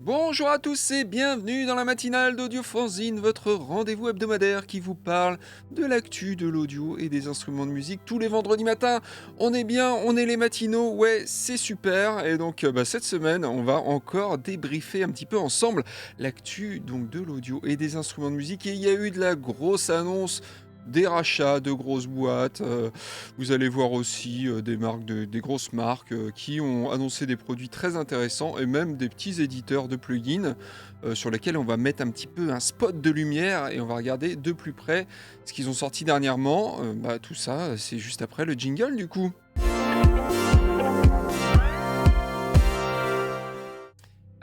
Bonjour à tous et bienvenue dans la matinale d'Audiofanzine, votre rendez-vous hebdomadaire qui vous parle de l'actu, de l'audio et des instruments de musique tous les vendredis matins. On est bien, on est les matinaux, ouais, c'est super. Et donc cette semaine, on va encore débriefer un petit peu ensemble l'actu donc de l'audio et des instruments de musique. Et il y a eu de la grosse annonce. Des rachats de grosses boîtes, vous allez voir aussi des grosses marques qui ont annoncé des produits très intéressants et même des petits éditeurs de plugins sur lesquels on va mettre un petit peu un spot de lumière et on va regarder de plus près ce qu'ils ont sorti dernièrement. Tout ça, c'est juste après le jingle du coup.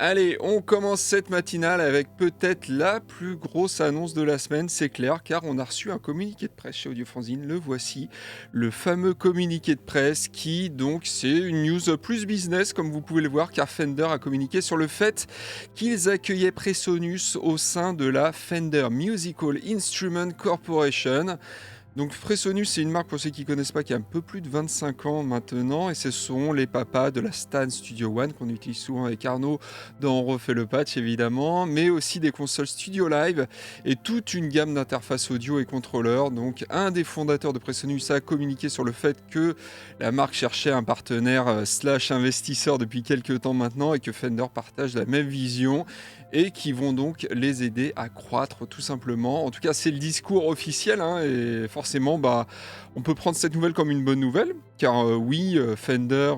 Allez, on commence cette matinale avec peut-être la plus grosse annonce de la semaine, c'est clair, car on a reçu un communiqué de presse chez Audiofanzine, le voici, le fameux communiqué de presse qui, donc, c'est une news plus business, comme vous pouvez le voir, car Fender a communiqué sur le fait qu'ils accueillaient Presonus au sein de la Fender Musical Instrument Corporation. Donc Presonus, c'est une marque pour ceux qui ne connaissent pas qui a un peu plus de 25 ans maintenant et ce sont les papas de la Stan Studio One qu'on utilise souvent avec Arnaud dans On refait le patch évidemment, mais aussi des consoles Studio Live et toute une gamme d'interfaces audio et contrôleurs. Donc un des fondateurs de Presonus a communiqué sur le fait que la marque cherchait un partenaire slash investisseur depuis quelques temps maintenant et que Fender partage la même vision et qui vont donc les aider à croître tout simplement. En tout cas, c'est le discours officiel hein, et forcément, on peut prendre cette nouvelle comme une bonne nouvelle, car oui, Fender,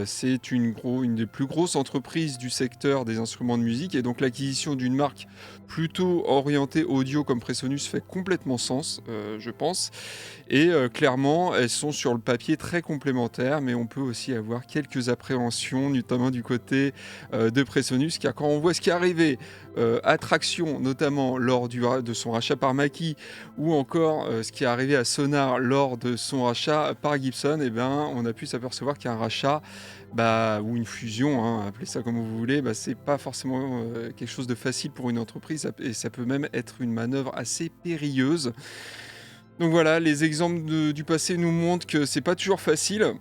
c'est une des plus grosses entreprises du secteur des instruments de musique, et donc l'acquisition d'une marque plutôt orientée audio comme Presonus fait complètement sens, je pense. Et clairement, elles sont sur le papier très complémentaires, mais on peut aussi avoir quelques appréhensions, notamment du côté de Presonus, car quand on voit ce qui est arrivé, Traction, notamment lors de son rachat par Mackie, ou encore ce qui est arrivé à Sonar lors de son rachat par Gibson, eh ben, on a pu s'apercevoir qu'un rachat ou une fusion, hein, appelez ça comme vous voulez, c'est pas forcément quelque chose de facile pour une entreprise et ça peut même être une manœuvre assez périlleuse. Donc voilà, les exemples du passé nous montrent que c'est pas toujours facile.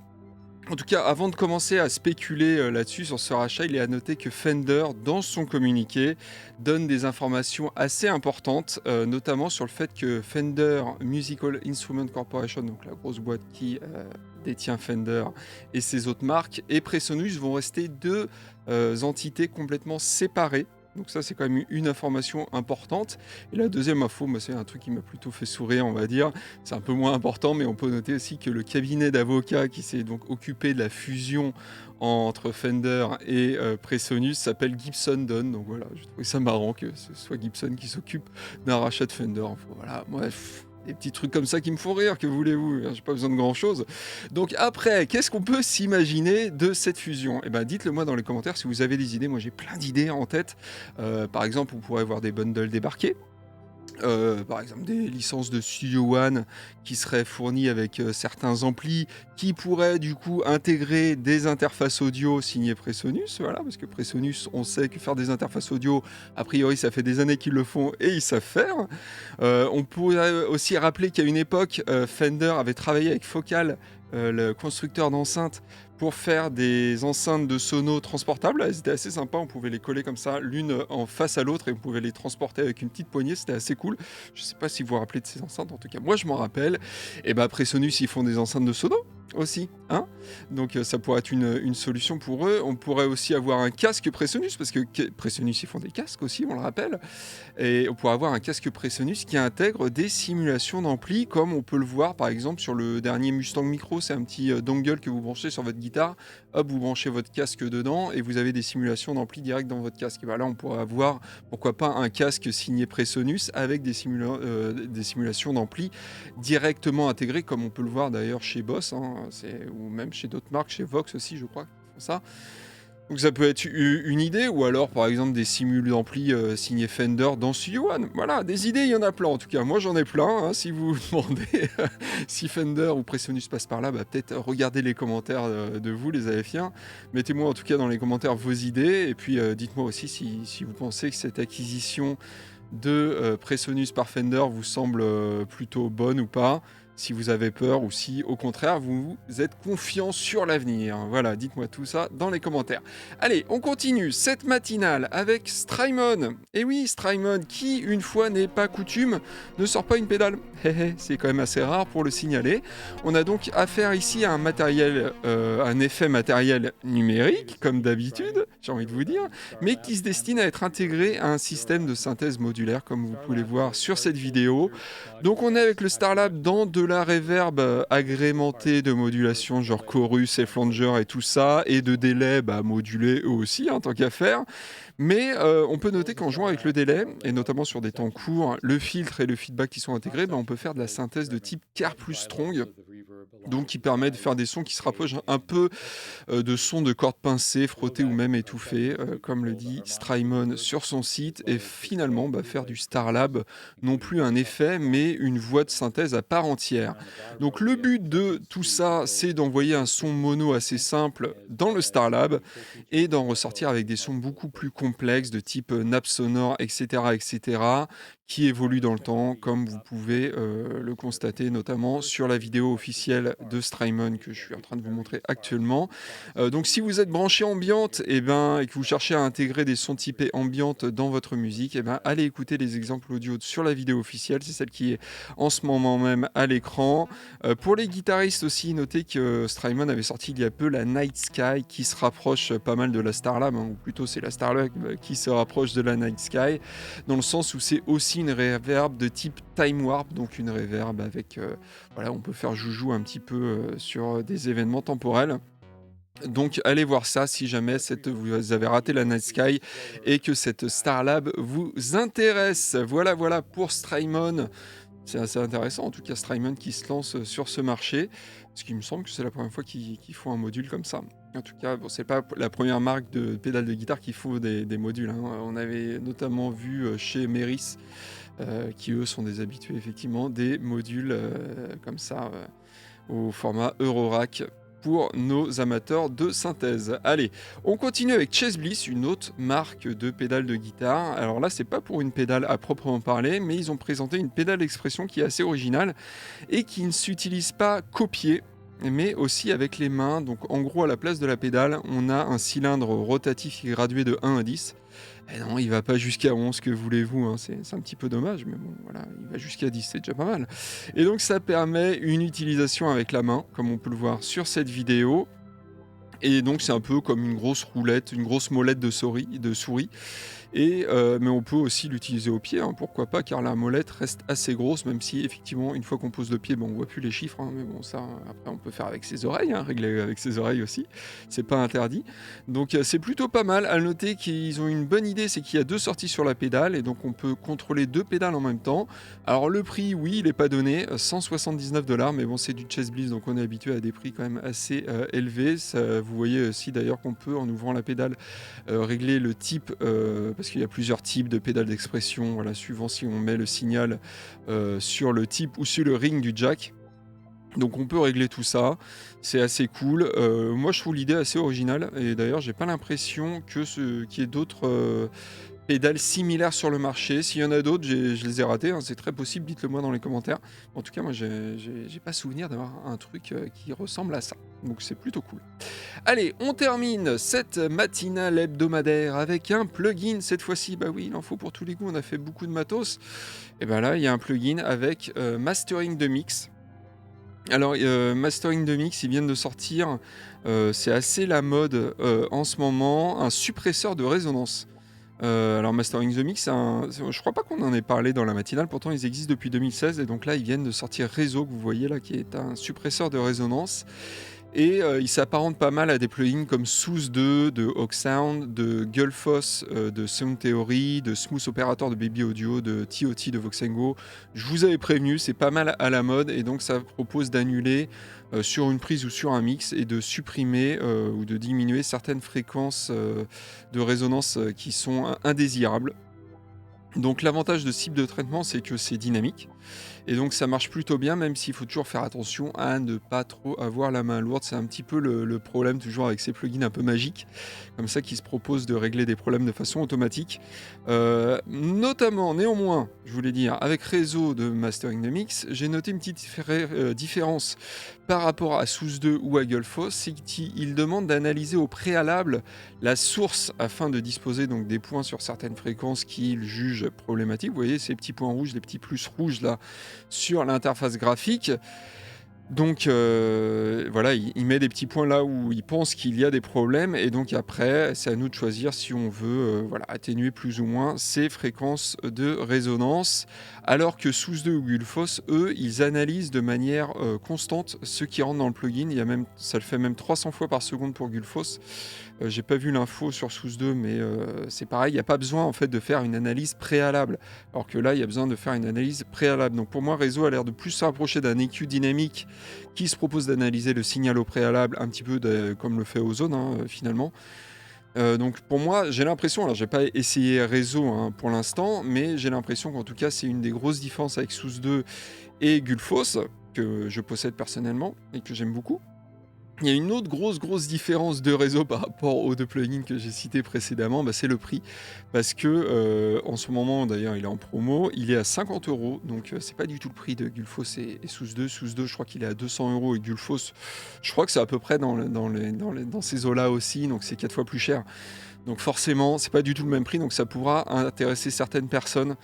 En tout cas, avant de commencer à spéculer là-dessus sur ce rachat, il est à noter que Fender, dans son communiqué, donne des informations assez importantes, notamment sur le fait que Fender Musical Instrument Corporation, donc la grosse boîte qui détient Fender et ses autres marques, et Presonus vont rester deux entités complètement séparées. Donc ça, c'est quand même une information importante. Et la deuxième info, c'est un truc qui m'a plutôt fait sourire, on va dire. C'est un peu moins important, mais on peut noter aussi que le cabinet d'avocats qui s'est donc occupé de la fusion entre Fender et Presonus s'appelle Gibson Dunn. Donc voilà, j'ai trouvé ça marrant que ce soit Gibson qui s'occupe d'un rachat de Fender. Enfin, voilà, bref. Des petits trucs comme ça qui me font rire, que voulez-vous? J'ai pas besoin de grand-chose. Donc après, qu'est-ce qu'on peut s'imaginer de cette fusion? Eh ben, dites-le moi dans les commentaires si vous avez des idées. Moi, j'ai plein d'idées en tête. Par exemple, on pourrait voir des bundles débarquer. Par exemple des licences de Studio One qui seraient fournies avec certains amplis qui pourraient du coup intégrer des interfaces audio signées Presonus, voilà, parce que Presonus, on sait que faire des interfaces audio, a priori ça fait des années qu'ils le font et ils savent faire. On pourrait aussi rappeler qu'à une époque, Fender avait travaillé avec Focal, le constructeur d'enceintes, pour faire des enceintes de sonos transportables. Elles étaient assez sympas, on pouvait les coller comme ça, l'une en face à l'autre, et on pouvait les transporter avec une petite poignée, c'était assez cool. Je sais pas si vous vous rappelez de ces enceintes, en tout cas moi je m'en rappelle. Et Presonus, ils font des enceintes de sonos aussi, hein. Donc ça pourrait être une solution pour eux. On pourrait aussi avoir un casque Presonus, parce que Presonus, ils font des casques aussi, on le rappelle. Et on pourrait avoir un casque Presonus qui intègre des simulations d'ampli, comme on peut le voir par exemple sur le dernier Mustang Micro. C'est un petit dongle que vous branchez sur votre guitare, hop, vous branchez votre casque dedans et vous avez des simulations d'ampli direct dans votre casque. Et là, on pourrait avoir, pourquoi pas, un casque signé Presonus avec des simulations d'ampli directement intégrées, comme on peut le voir d'ailleurs chez Boss, hein, ou même chez d'autres marques, chez Vox aussi, je crois, qu'ils font ça. Donc ça peut être une idée, ou alors par exemple des simules d'ampli signés Fender dans Studio One. Voilà, des idées, il y en a plein en tout cas. Moi j'en ai plein, hein. Si vous vous demandez si Fender ou Presonus passe par là, peut-être regardez les commentaires de vous les AFiens. Mettez-moi en tout cas dans les commentaires vos idées, et puis dites-moi aussi si vous pensez que cette acquisition de Presonus par Fender vous semble plutôt bonne ou pas. si vous avez peur ou si au contraire vous êtes confiant sur l'avenir. Voilà, dites-moi tout ça dans les commentaires. Allez, on continue cette matinale avec Strymon. Et oui, Strymon qui, une fois n'est pas coutume, ne sort pas une pédale. C'est quand même assez rare pour le signaler. On a donc affaire ici à un matériel, un effet matériel numérique, comme d'habitude, j'ai envie de vous dire, mais qui se destine à être intégré à un système de synthèse modulaire, comme vous pouvez le voir sur cette vidéo. Donc on est avec le Starlab dans de la reverb agrémentée de modulation genre chorus et flanger et tout ça, et de délais modulés eux aussi, hein, tant qu'à faire. Mais on peut noter qu'en jouant avec le délai, et notamment sur des temps courts, le filtre et le feedback qui sont intégrés, on peut faire de la synthèse de type Car plus Strong, donc qui permet de faire des sons qui se rapprochent un peu de sons de cordes pincées, frottées ou même étouffées, comme le dit Strymon sur son site, et finalement faire du Starlab, non plus un effet, mais une voix de synthèse à part entière. Donc le but de tout ça, c'est d'envoyer un son mono assez simple dans le Starlab, et d'en ressortir avec des sons beaucoup plus complexes, de type nappe sonore, etc., qui évoluent dans le temps, comme vous pouvez le constater notamment sur la vidéo officielle de Strymon que je suis en train de vous montrer actuellement. Donc si vous êtes branché ambiante et que vous cherchez à intégrer des sons typés ambiante dans votre musique, allez écouter les exemples audio sur la vidéo officielle, c'est celle qui est en ce moment même à l'écran. Pour les guitaristes aussi, notez que Strymon avait sorti il y a peu la Night Sky qui se rapproche pas mal de la Starlab, ou plutôt c'est la Starlab qui se rapproche de la Night Sky, dans le sens où c'est aussi une reverb de type Time Warp, donc une reverb avec, on peut faire joujou un petit peu sur des événements temporels. Donc allez voir ça si jamais vous avez raté la Night Sky et que cette Starlab vous intéresse. Voilà pour Strymon. C'est assez intéressant en tout cas, Strymon qui se lance sur ce marché, parce qu'il me semble que c'est la première fois qu'ils font un module comme ça. En tout cas, c'est pas la première marque de pédales de guitare qui font des modules, hein. On avait notamment vu chez Meris, qui eux sont des habitués effectivement, des modules comme ça, au format Eurorack, pour nos amateurs de synthèse. Allez, on continue avec Chess Bliss, une autre marque de pédales de guitare. Alors là, c'est pas pour une pédale à proprement parler, mais ils ont présenté une pédale d'expression qui est assez originale et qui ne s'utilise pas copier, mais aussi avec les mains. Donc en gros, à la place de la pédale, on a un cylindre rotatif qui est gradué de 1 à 10. Et non, il va pas jusqu'à 11, que voulez-vous, hein, c'est un petit peu dommage, mais bon, voilà, il va jusqu'à 10, c'est déjà pas mal. Et donc ça permet une utilisation avec la main, comme on peut le voir sur cette vidéo. Et donc c'est un peu comme une grosse roulette, une grosse molette de souris. Mais on peut aussi l'utiliser au pied, hein, pourquoi pas, car la molette reste assez grosse, même si effectivement une fois qu'on pose le pied, on voit plus les chiffres, hein, mais bon, ça après on peut faire avec ses oreilles, hein, régler avec ses oreilles aussi, c'est pas interdit. Donc c'est plutôt pas mal. À noter qu'ils ont une bonne idée, c'est qu'il y a 2 sorties sur la pédale, et donc on peut contrôler 2 pédales en même temps. Alors le prix, oui, il est pas donné, 179$, mais bon, c'est du Chess Bliss, donc on est habitué à des prix quand même assez élevés. Vous voyez aussi d'ailleurs qu'on peut, en ouvrant la pédale, régler le type, parce qu'il y a plusieurs types de pédales d'expression, suivant si on met le signal sur le type ou sur le ring du jack. Donc on peut régler tout ça, c'est assez cool. Moi je trouve l'idée assez originale, et d'ailleurs j'ai pas l'impression qu'il y ait d'autres pédales similaires sur le marché. S'il y en a d'autres, je les ai ratées, hein, c'est très possible, dites-le moi dans les commentaires. En tout cas, moi j'ai pas souvenir d'avoir un truc qui ressemble à ça, donc c'est plutôt cool. Allez, on termine cette matinale hebdomadaire avec un plugin cette fois-ci. Oui, il en faut pour tous les goûts, on a fait beaucoup de matos. Et là, il y a un plugin avec Mastering de Mix. Alors, Mastering de Mix, ils viennent de sortir, c'est assez la mode en ce moment, un suppresseur de résonance. Alors Mastering the Mix, je crois pas qu'on en ait parlé dans la matinale, pourtant ils existent depuis 2016, et donc là ils viennent de sortir Réseau, que vous voyez là, qui est un suppresseur de résonance. Et il s'apparente pas mal à des plugins comme Soothe 2 de Hawksound, de Gullfoss de Sound Theory, de Smooth Operator de Baby Audio, de TOT de Voxengo. Je vous avais prévenu, c'est pas mal à la mode, et donc ça propose d'annuler sur une prise ou sur un mix, et de supprimer ou de diminuer certaines fréquences de résonance qui sont indésirables. Donc l'avantage de ce type de traitement, c'est que c'est dynamique et donc ça marche plutôt bien, même s'il faut toujours faire attention à ne pas trop avoir la main lourde. C'est un petit peu le problème toujours avec ces plugins un peu magiques, comme ça, qui se proposent de régler des problèmes de façon automatique. Notamment, néanmoins, je voulais dire, avec Réseau de Mastering de Mix, j'ai noté une petite différence par rapport à SOUS 2 ou à Gullfoss, c'est qu'il demande d'analyser au préalable la source afin de disposer donc des points sur certaines fréquences qu'il juge problématiques. Vous voyez ces petits points rouges, les petits plus rouges là sur l'interface graphique. Donc voilà, il met des petits points là où il pense qu'il y a des problèmes et donc après, c'est à nous de choisir si on veut, voilà, atténuer plus ou moins ces fréquences de résonance. Alors que SOUS 2 ou Gullfoss, eux, ils analysent de manière, constante ce qui rentre dans le plugin. Ça le fait même 300 fois par seconde pour Gullfoss. J'ai pas vu l'info sur SOUS 2 mais c'est pareil, il y a pas besoin en fait de faire une analyse préalable. Alors que là, il y a besoin de faire une analyse préalable. Donc pour moi, Réseau a l'air de plus se rapprocher d'un EQ dynamique qui se propose d'analyser le signal au préalable, un petit peu comme le fait Ozone, hein, finalement. Donc pour moi, j'ai l'impression, alors j'ai pas essayé Réseau, hein, pour l'instant, mais j'ai l'impression qu'en tout cas, c'est une des grosses différences avec SOUS 2 et Gullfoss, que je possède personnellement et que j'aime beaucoup. Il y a une autre grosse différence de Réseau par rapport aux 2 plugins que j'ai cités précédemment, bah, c'est le prix. Parce que, en ce moment d'ailleurs il est en promo, il est à 50 €, donc c'est pas du tout le prix de Gullfoss et SOUS 2. SOUS 2 je crois qu'il est à 200 € et Gullfoss, je crois que c'est à peu près dans ces eaux-là aussi, donc c'est 4 fois plus cher. Donc forcément, c'est pas du tout le même prix, donc ça pourra intéresser certaines personnes,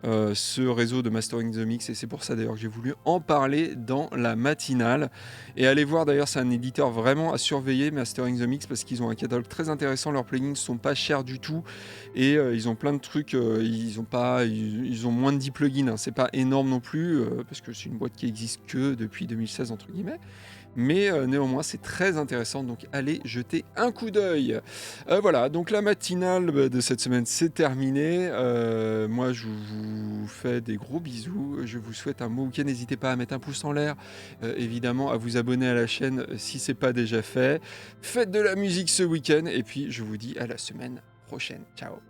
ce réseau de Mastering the Mix et c'est pour ça d'ailleurs que j'ai voulu en parler dans la matinale et allez voir d'ailleurs, c'est un éditeur vraiment à surveiller, Mastering the Mix, parce qu'ils ont un catalogue très intéressant, leurs plugins sont pas chers du tout et ils ont plein de trucs, ils ont moins de 10 plugins, hein, c'est pas énorme non plus, parce que c'est une boîte qui existe que depuis 2016 entre guillemets. Mais néanmoins, c'est très intéressant, donc allez jeter un coup d'œil. Voilà, donc la matinale de cette semaine, c'est terminé. Moi, je vous fais des gros bisous. Je vous souhaite un beau week-end. N'hésitez pas à mettre un pouce en l'air, évidemment, à vous abonner à la chaîne si c'est pas déjà fait. Faites de la musique ce week-end, et puis je vous dis à la semaine prochaine. Ciao.